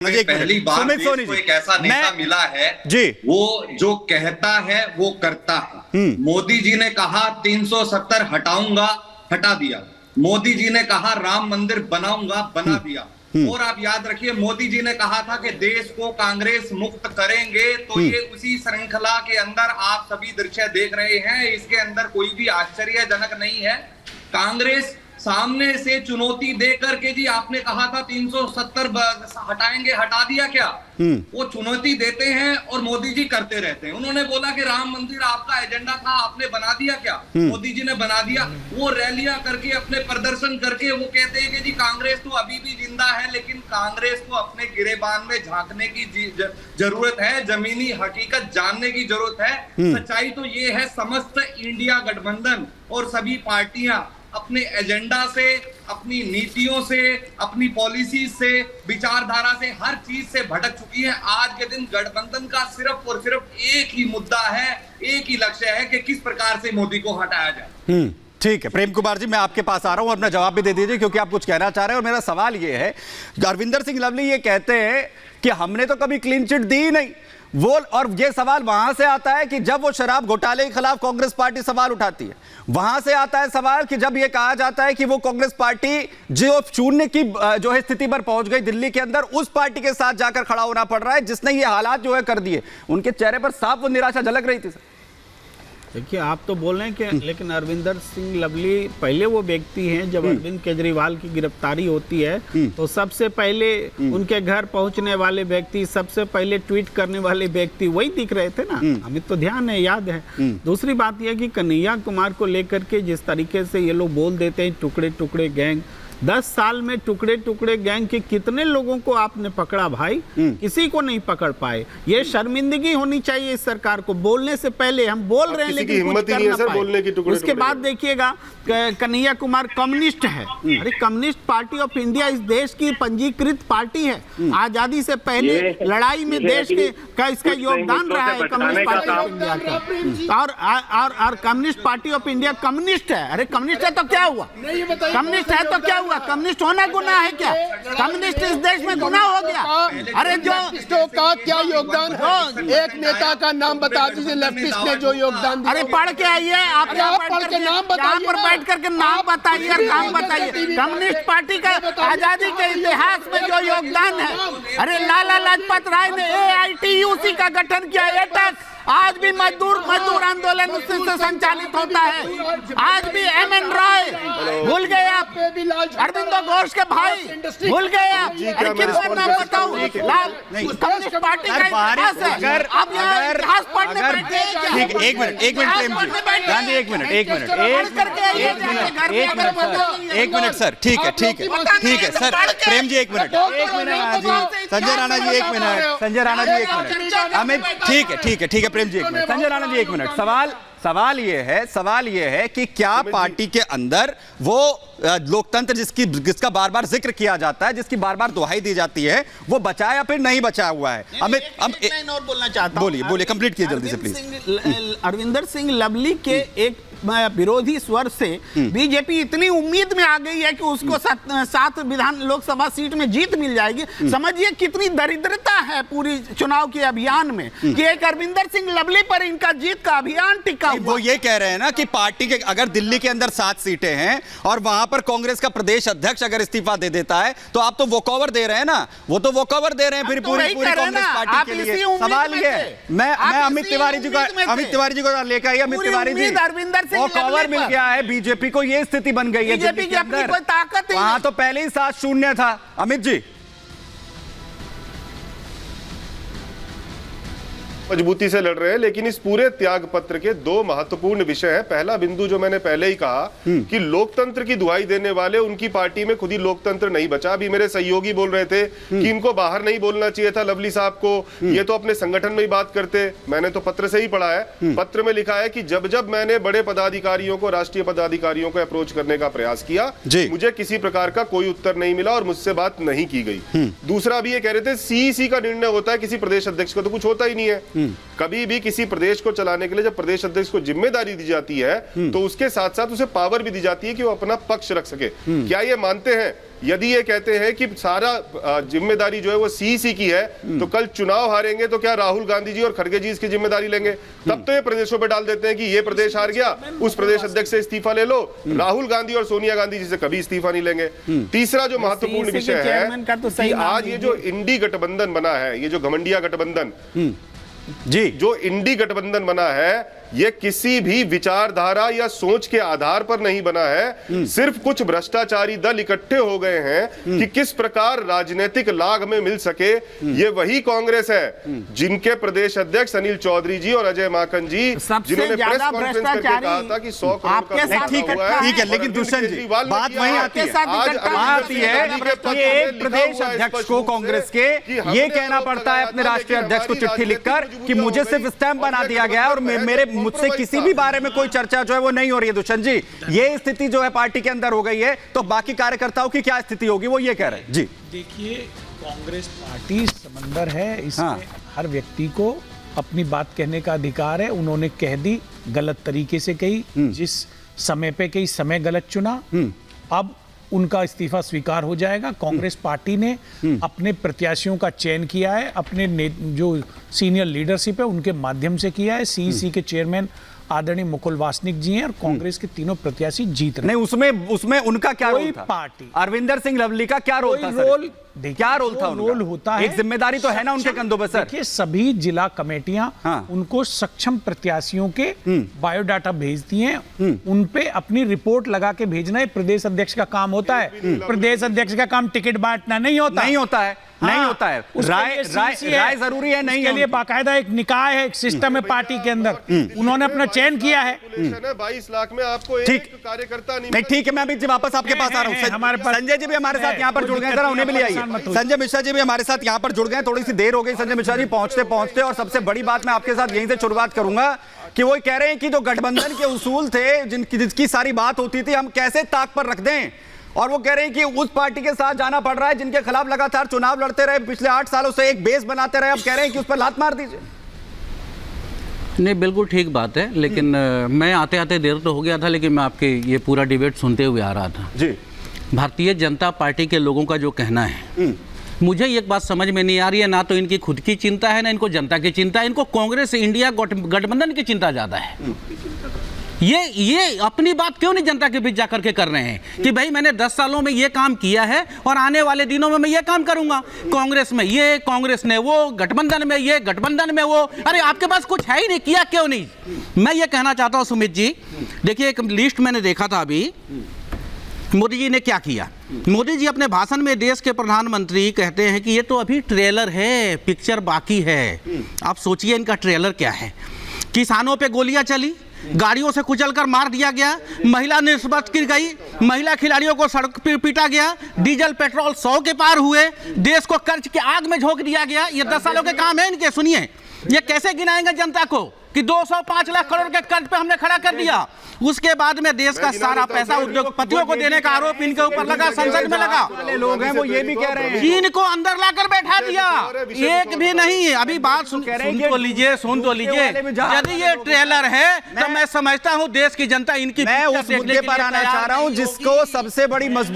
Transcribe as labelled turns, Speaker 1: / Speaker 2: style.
Speaker 1: पहली बार देश को एक ऐसा नेता मिला है जी, वो जो कहता है वो करता है। मोदी जी ने कहा 370 हटाऊंगा, हटा दिया। मोदी जी ने कहा राम मंदिर बनाऊंगा, बना दिया। और आप याद रखिए, मोदी जी ने कहा था कि देश को कांग्रेस मुक्त करेंगे, तो ये उसी श्रृंखला के अंदर आप सभी दृश्य देख रहे हैं। इसके अंदर कोई भी आश्चर्यजनक नहीं है। कांग्रेस सामने से चुनौती दे करके जी, आपने कहा था 370 हटाएंगे, हटा दिया क्या? वो चुनौती देते हैं और मोदी जी करते रहते हैं। उन्होंने बोला कि राम मंदिर आपका एजेंडा था, आपने बना दिया क्या? मोदी जी ने बना दिया। वो रैलियां करके, अपने प्रदर्शन करके वो कहते हैं कि जी कांग्रेस तो अभी भी जिंदा है, लेकिन कांग्रेस को अपने गिरेबान में झांकने की जरूरत है, जमीनी हकीकत जानने की जरूरत है। सच्चाई तो ये है, समस्त इंडिया गठबंधन और सभी पार्टियां अपने एजेंडा से, अपनी नीतियों से, अपनी पॉलिसी से, विचारधारा से, हर चीज से भटक चुकी है। आज के दिन गठबंधन का सिर्फ और सिर्फ एक ही मुद्दा है, एक ही लक्ष्य है कि किस प्रकार से मोदी को हटाया जाए।
Speaker 2: ठीक है प्रेम कुमार जी, मैं आपके पास आ रहा हूं, अपना जवाब भी दे दीजिए क्योंकि आप कुछ कहना चाह रहे हैं। और मेरा सवाल ये है, अरविंदर सिंह लवली ये कहते हैं कि हमने तो कभी क्लीन चिट दी ही नहीं। वो, और ये सवाल वहां से आता है कि जब वो शराब घोटाले के खिलाफ कांग्रेस पार्टी सवाल उठाती है, वहां से आता है सवाल कि जब ये कहा जाता है कि वो कांग्रेस पार्टी जो शून्य की जो है स्थिति पर पहुंच गई दिल्ली के अंदर, उस पार्टी के साथ जाकर खड़ा होना पड़ रहा है जिसने ये हालात जो है कर दिए। उनके चेहरे पर साफ वो निराशा झलक रही थी। सर
Speaker 3: देखिए, आप तो बोल रहे हैं कि लेकिन अरविंदर सिंह लवली पहले वो व्यक्ति हैं, जब अरविंद केजरीवाल की गिरफ्तारी होती है तो सबसे पहले उनके घर पहुंचने वाले व्यक्ति, सबसे पहले ट्वीट करने वाले व्यक्ति वही दिख रहे थे ना। हमें तो ध्यान है, याद है। दूसरी बात यह कि कन्हैया कुमार को लेकर के जिस तरीके से ये लोग बोल देते हैं टुकड़े टुकड़े गैंग, 10 साल में टुकड़े टुकड़े गैंग के कितने लोगों को आपने पकड़ा भाई? किसी को नहीं पकड़ पाए। ये शर्मिंदगी होनी चाहिए इस सरकार को। बोलने से पहले हम बोल रहे हैं लेकिन कुछ कर ना पाए। उसके बाद देखिएगा, कन्हैया कुमार कम्युनिस्ट है। अरे कम्युनिस्ट पार्टी ऑफ इंडिया इस देश की पंजीकृत पार्टी है। आजादी से पहले लड़ाई में देश के का इसका योगदान रहा है कम्युनिस्ट पार्टी ऑफ इंडिया का। और communist party of India communist है। अरे कम्युनिस्ट है तो क्या हुआ? कम्युनिस्ट है तो क्या हुआ? कम्युनिस्ट होना गुनाह है क्या? कम्युनिस्ट इस देश में गुनाह हो गया? अरे जो
Speaker 4: का क्या योगदान है? एक नेता का नाम बता दीजिए लेफ्टिस्ट ने जो योगदान दिया।
Speaker 3: अरे पढ़ के आइए आप, यहाँ पर बैठ करके नाम बताइए और काम बताइए। कम्युनिस्ट पार्टी का आजादी के इतिहास में जो योगदान है, अरे लाला लाजपत राय ने AITUC का गठन किया। एटक आज भी मजदूर आंदोलन उससे संचालित होता है। आज भी MN राय भूल गए आप? अरविंदो घोष के भाई भूल गए आप? अरे कितना नाम बताऊं? कम्युनिस्ट पार्टी का इतिहास है। आप यहाँ इतिहास पढ़ने बैठे हैं क्या?
Speaker 2: एक मिनट सर, ठीक है सर, प्रेम जी एक मिनट, संजय राणा जी एक मिनट, अमित ठीक है प्रेम जी एक मिनट, संजय राणा जी एक मिनट। सवाल ये है कि क्या पार्टी के अंदर वो लोकतंत्र जिसका बार बार जिक्र किया जाता है, जिसकी बार बार दुहाई दी जाती है, वो बचा या फिर नहीं बचा हुआ है? अमित,
Speaker 3: मैं और बोलना चाहता हूं।
Speaker 2: बोलिए कंप्लीट कीजिए जल्दी से प्लीज।
Speaker 3: अरविंदर सिंह लवली के एक विरोधी स्वर से बीजेपी इतनी उम्मीद में आ गई है कि उसको 7 विधान लोकसभा सीट में जीत मिल जाएगी। समझिए कितनी दरिद्रता है पूरी चुनाव के अभियान में कि एक अरविंदर सिंह लवली पर इनका जीत का अभियान टिका हुआ।
Speaker 2: वो ये कह रहे हैं ना कि पार्टी के अगर दिल्ली के अंदर 7 सीटें हैं और वहां पर कांग्रेस का प्रदेश अध्यक्ष अगर इस्तीफा दे देता है तो आप तो वॉकओवर दे रहे हैं ना। वो तो वॉकओवर दे रहे हैं फिर पूरी कांग्रेस पार्टी के लिए। सवाल ये है, मैं अमित तिवारी जी को लेकर आई। अमित तिवारी जी,
Speaker 3: अरविंदर
Speaker 2: कवर मिल गया है बीजेपी को, ये स्थिति बन गई है
Speaker 3: बीजेपी की अपनी कोई ताकत नहीं।
Speaker 2: वहां तो पहले ही 7-0 था। अमित जी,
Speaker 4: मजबूती से लड़ रहे हैं, लेकिन इस पूरे त्याग पत्र के 2 महत्वपूर्ण विषय हैं। पहला बिंदु जो मैंने पहले ही कहा कि लोकतंत्र की दुहाई देने वाले उनकी पार्टी में खुद ही लोकतंत्र नहीं बचा। अभी मेरे सहयोगी बोल रहे थे कि इनको बाहर नहीं बोलना चाहिए था लवली साहब को, ये तो अपने संगठन में ही बात करते। मैंने तो पत्र से ही पढ़ा है। पत्र में लिखा है कि जब मैंने बड़े पदाधिकारियों को, राष्ट्रीय पदाधिकारियों को अप्रोच करने का प्रयास किया, मुझे किसी प्रकार का कोई उत्तर नहीं मिला और मुझसे बात नहीं की गई। दूसरा भी ये कह रहे थे CEC का निर्णय होता है, किसी प्रदेश अध्यक्ष का तो कुछ होता ही नहीं है। कभी भी किसी प्रदेश को चलाने के लिए जब प्रदेश अध्यक्ष को जिम्मेदारी दी जाती है तो उसके साथ साथ उसे पावर भी दी जाती है कि वो अपना पक्ष रख सके। क्या ये मानते हैं, यदि ये कहते हैं कि सारा जिम्मेदारी जो है वो सीईसी की है, तो कल चुनाव हारेंगे तो क्या राहुल गांधी जी और खड़गे जी इसकी जिम्मेदारी लेंगे? तब तो ये प्रदेशों पे डाल देते हैं कि ये प्रदेश हार गया, उस प्रदेश अध्यक्ष से इस्तीफा ले लो। राहुल गांधी और सोनिया गांधी जी से कभी इस्तीफा नहीं लेंगे। तीसरा जो महत्वपूर्ण विषय है कि आज ये जो इंडी गठबंधन बना है, ये जो घमंडिया गठबंधन
Speaker 2: जी,
Speaker 4: जो इंडी गठबंधन बना है, ये किसी भी विचारधारा या सोच के आधार पर नहीं बना है। सिर्फ कुछ भ्रष्टाचारी दल इकट्ठे हो गए हैं कि किस प्रकार राजनीतिक लाभ में मिल सके। ये वही कांग्रेस है जिनके प्रदेश अध्यक्ष अनिल चौधरी जी और अजय माकन जी, जिन्होंने प्रेस कॉन्फ्रेंस करके कहा था कि 100 करोड़ का
Speaker 2: ठीक है, लेकिन दुष्यंत जी बात वहीं आती है कि एक प्रदेश अध्यक्ष को कांग्रेस के ये कहना पड़ता है अपने राष्ट्रीय अध्यक्ष को चिट्ठी लिखकर कि मुझे सिर्फ स्टैंप बना दिया गया है और मेरे मुझसे किसी भी बारे में कोई चर्चा जो है वो नहीं हो रही है। दुष्यंत जी, ये स्थिति जो है पार्टी के अंदर हो गई है, तो बाकी कार्यकर्ताओं की क्या स्थिति होगी वो ये कह रहे हैं। जी
Speaker 5: देखिए, कांग्रेस पार्टी समंदर है, इसमें हर व्यक्ति को अपनी बात कहने का अधिकार है। उन्होंने कह दी, गलत तरीके से कही, जिस समय पे कही समय गलत चुना, अब उनका इस्तीफा स्वीकार हो जाएगा। कांग्रेस पार्टी ने अपने प्रत्याशियों का चयन किया है, अपने जो सीनियर लीडरशिप है उनके माध्यम से किया है। सीईसी के चेयरमैन आदरणीय मुकुल वासनिक जी हैं और कांग्रेस के तीनों प्रत्याशी जीत रहे हैं।
Speaker 2: नहीं, उसमें उनका क्या रोल था?
Speaker 5: पार्टी
Speaker 2: अरविंदर सिंह लवली का क्या रोल था? क्या रोल था?
Speaker 5: रोल होता है,
Speaker 2: एक जिम्मेदारी तो है ना उनके कंधों पर सर।
Speaker 5: देखिए, सभी जिला कमेटियां उनको सक्षम प्रत्याशियों के बायोडाटा भेजती हैं, उन पे अपनी रिपोर्ट लगा के भेजना है प्रदेश अध्यक्ष का काम होता है। प्रदेश अध्यक्ष का काम टिकट बांटना नहीं होता है। नहीं होता है। राय जरूरी है, नहीं, के लिए बाकायदा एक निकाय है, एक सिस्टम है पार्टी के अंदर, उन्होंने अपना चयन किया है।
Speaker 4: 22 लाख में आपको एक कार्यकर्ता
Speaker 2: नहीं। ठीक है, मैं अभी वापस आपके पास आ रहा हूँ। संजय जी भी हमारे साथ यहाँ पर जुड़ गए, जरा उन्हें भी ले आइए। संजय मिश्रा जी भी हमारे साथ यहाँ पर जुड़ गए, थोड़ी सी देर हो गई संजय मिश्रा जी पहुंचते, और सबसे बड़ी बात मैं आपके साथ यहीं से शुरुआत करूंगा कि वो कह रहे हैं कि जो गठबंधन के उसूल थे, जिसकी सारी बात होती थी, हम कैसे ताक पर रख दें, और वो कह रहे हैं कि उस पार्टी के साथ जाना पड़ रहा है जिनके खिलाफ लगातार चुनाव लड़ते रहे, पिछले 8 सालों से एक बेस बनाते रहे, अब कह रहे हैं कि उस पर लात मार दीजिए।
Speaker 6: नहीं, बिल्कुल ठीक बात है, लेकिन मैं आते आते देर तो हो गया था, लेकिन मैं आपके ये पूरा डिबेट सुनते हुए आ रहा था
Speaker 2: जी।
Speaker 6: भारतीय जनता पार्टी के लोगों का जो कहना है, मुझे एक बात समझ में नहीं आ रही है, ना तो इनकी खुद की चिंता है, ना इनको जनता की चिंता है, इनको कांग्रेस इंडिया गठबंधन की चिंता ज्यादा है। ये अपनी बात क्यों नहीं जनता के बीच जाकर के कर रहे हैं कि भाई मैंने 10 सालों में ये काम किया है और आने वाले दिनों में मैं ये काम करूंगा। कांग्रेस में ये, कांग्रेस ने वो, गठबंधन में ये, गठबंधन में वो। अरे आपके पास कुछ है ही नहीं, किया क्यों नहीं? मैं ये कहना चाहता हूं सुमित जी, देखिए एक लिस्ट मैंने देखा था अभी, मोदी जी ने क्या किया। मोदी जी अपने भाषण में देश के प्रधानमंत्री कहते हैं कि ये तो अभी ट्रेलर है, पिक्चर बाकी है। आप सोचिए इनका ट्रेलर क्या है। किसानों पे गोलियां चली, गाड़ियों से कुचलकर मार दिया गया, महिला निर्वस्त्र गिर गई, महिला खिलाड़ियों को सड़क पर पीटा गया, डीजल पेट्रोल 100 के पार हुए, देश को कर्ज के आग में झोंक दिया गया। ये 10 सालों के काम है इनके। सुनिए, ये कैसे गिनाएंगे जनता को कि 205 लाख करोड़ के कर्ज पे हमने खड़ा कर दिया। उसके बाद में देश का सारा पैसा उद्योगपतियों को देने का आरोप इनके ऊपर लगा, संसद में लगा।
Speaker 2: लोग हैं वो ये भी कह रहे हैं,
Speaker 6: चीन को अंदर लाकर बैठा दिया, एक भी नहीं। अभी बात सुन तो लीजिए। यदि ये ट्रेलर है तो मैं समझता हूँ देश की जनता इनकी
Speaker 2: मैं उस मुद्दे पर आना चाह रहा हूँ जिसको सबसे बड़ी मजबूत